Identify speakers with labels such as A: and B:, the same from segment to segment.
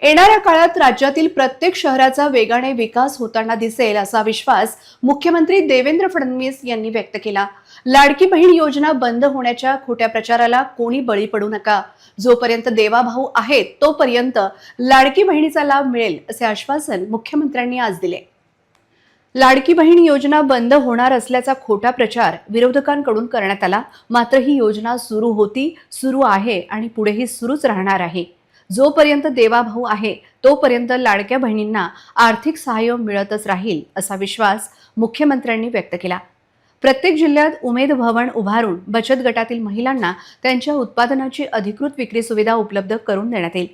A: येणाऱ्या काळात राज्यातील प्रत्येक शहराचा वेगाने विकास होताना दिसेल असा विश्वास मुख्यमंत्री देवेंद्र फडणवीस यांनी व्यक्त केला। लाडकी बहीण योजना बंद होण्याच्या खोट्या प्रचाराला कोणी बळी पडू नका। जोपर्यंत देवाभाऊ आहेत तोपर्यंत लाडकी बहिणीचा लाभ मिळेल असे आश्वासन मुख्यमंत्र्यांनी आज दिले। लाडकी बहीण योजना बंद होणार असल्याचा खोटा प्रचार विरोधकांकडून करण्यात आला, मात्र ही योजना सुरू होती, सुरू आहे आणि पुढेही सुरूच राहणार आहे। जोपर्यंत देवाभाऊ आहे तोपर्यंत लाडक्या बहिणींना आर्थिक सहाय्य मिळतच राहील असा विश्वास मुख्यमंत्र्यांनी व्यक्त केला। प्रत्येक जिल्ह्यात उमेद भवन उभारून बचत गटातील महिलांना त्यांच्या उत्पादनाची अधिकृत विक्री सुविधा उपलब्ध करून देण्यात येईल।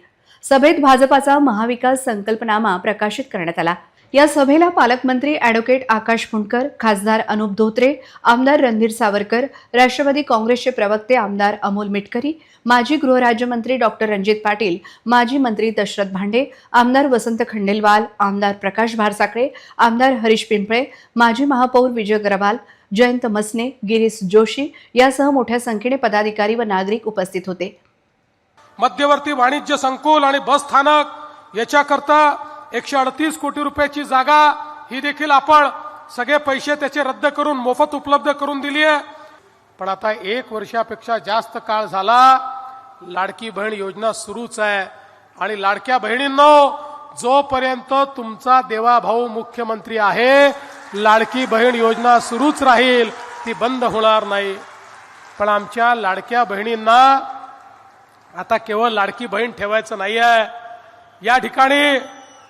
A: सभेत भाजपाचा महाविकास संकल्पनामा प्रकाशित करण्यात आला। या सभेला पालकमंत्री ॲडव्होकेट आकाश फुंडकर, खासदार अनुप धोत्रे, आमदार रणधीर सावरकर, राष्ट्रवादी काँग्रेसचे प्रवक्ते आमदार अमोल मिटकरी, माजी गृहराज्यमंत्री डॉक्टर रणजित पाटील, माजी मंत्री दशरथ भांडे, आमदार वसंत खंडेलवाल, आमदार प्रकाश भारसाखळे, आमदार हरीश पिंपळे, माजी महापौर विजय गरवाल, जयंत मसने, गिरीश जोशी यासह मोठ्या संख्येने पदाधिकारी व नागरिक उपस्थित होते।
B: मध्यवर्ती वाणिज्य संकुल आणि बस स्थानक याच्याकरता 138 कोटी रुपयाची जागा ही देखील आपण सगळे पैसे त्याचे रद्द करून मोफत उपलब्ध करून दिली आहे। पण आता 1 वर्षापेक्षा जास्त काळ झाला लाडकी बहीण योजना सुरूच आहे आणि लाडक्या बहिणींनो, जोपर्यंत तुमचा देवाभाऊ मुख्यमंत्री आहे लाडकी बहीण योजना सुरूच राहील, ती बंद होणार नाही। पण आमच्या लाडक्या बहिणींना आता केवळ लाडकी बहीण ठेवायचं नाहीये, या ठिकाणी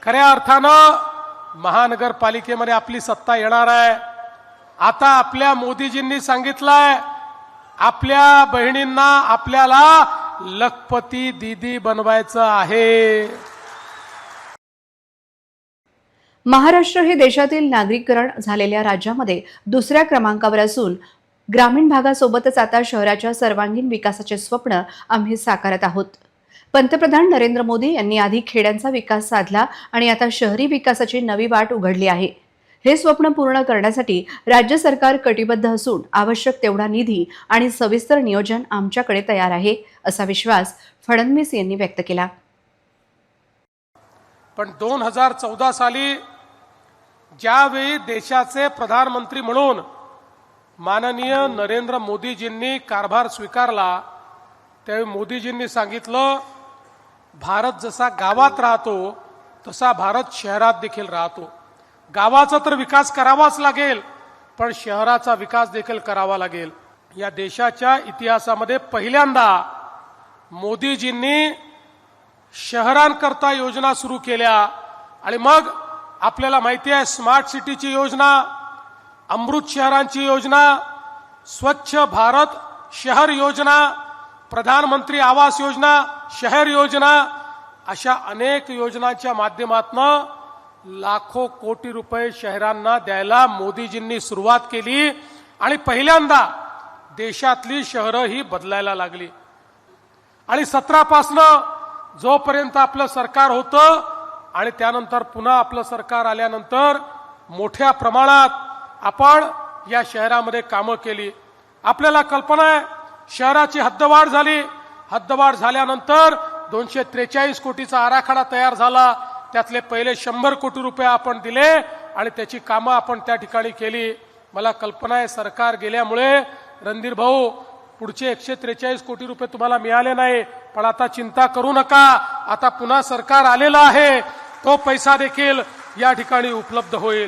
B: खऱ्या अर्थानं महानगरपालिकेमध्ये आपली सत्ता येणार आहे। आता आपल्या मोदीजींनी सांगितलंय आपल्या बहिणींना आपल्याला लखपती दीदी बनवायचं आहे।
A: महाराष्ट्र हे देशातील नागरिकरण झालेल्या राज्यामध्ये दुसऱ्या क्रमांकावर असून ग्रामीण भागासोबतच आता शहराच्या सर्वांगीण विकासाचे स्वप्न आम्ही साकारत आहोत। पंतप्रधान नरेंद्र मोदी यांनी आधी खेड्यांचा विकास साधला आणि आता शहरी विकासाची नवी वाट उघडली आहे। हे स्वप्न पूर्ण करण्यासाठी राज्य सरकार कटिबद्ध असून आवश्यक तेवढा निधी आणि सविस्तर नियोजन आमच्याकडे तयार आहे असा विश्वास फडणवीस यांनी व्यक्त केला।
B: पण 2014 साली ज्यावेळी देशाचे प्रधानमंत्री म्हणून माननीय नरेंद्र मोदीजींनी कारभार स्वीकारला त्यावेळी मोदीजींनी सांगितलं भारत जसा गावात राहतो तसा भारत शहरात देखील राहतो। गावाचा तर विकास करावाच लागेल पण शहराचा विकास देखील करावा लागेल। या देशाच्या इतिहासामध्ये पहिल्यांदा मोदीजींनी शहरांकरता योजना सुरू केल्या आणि मग आपल्याला माहिती आहे स्मार्ट सिटीची योजना, अमृत शहरांची योजना, स्वच्छ भारत शहर योजना, प्रधानमंत्री आवास योजना, शहर योजना, अशा अनेक योजनांच्या माध्यमातून लाखो कोटी रुपये शहरांना द्यायला मोदीजींनी सुरुवात केली आणि पहिल्यांदा देशातली शहरं ही बदलायला लागली। आणि 17 पासनं जोपर्यंत आपलं सरकार होतं आणि त्यानंतर पुन्हा आपलं सरकार आल्यानंतर मोठ्या प्रमाणात आपण या शहरामध्ये कामं केली। आपल्याला कल्पना आहे शहराची हद्दवाढ झाली, हद्दवाढ झाल्यानंतर 243 कोटीचा आराखडा तयार झाला, त्यातले पहिले 100 कोटी रुपये आपण दिले आणि त्याची कामं आपण त्या ठिकाणी केली। मला कल्पना आहे सरकार गेल्यामुळे रणधीर भाऊ पुढचे 143 कोटी रुपये तुम्हाला मिळाले नाही, पण आता चिंता करू नका, आता पुन्हा सरकार आलेलं आहे, तो पैसा देखील या ठिकाणी उपलब्ध होईल।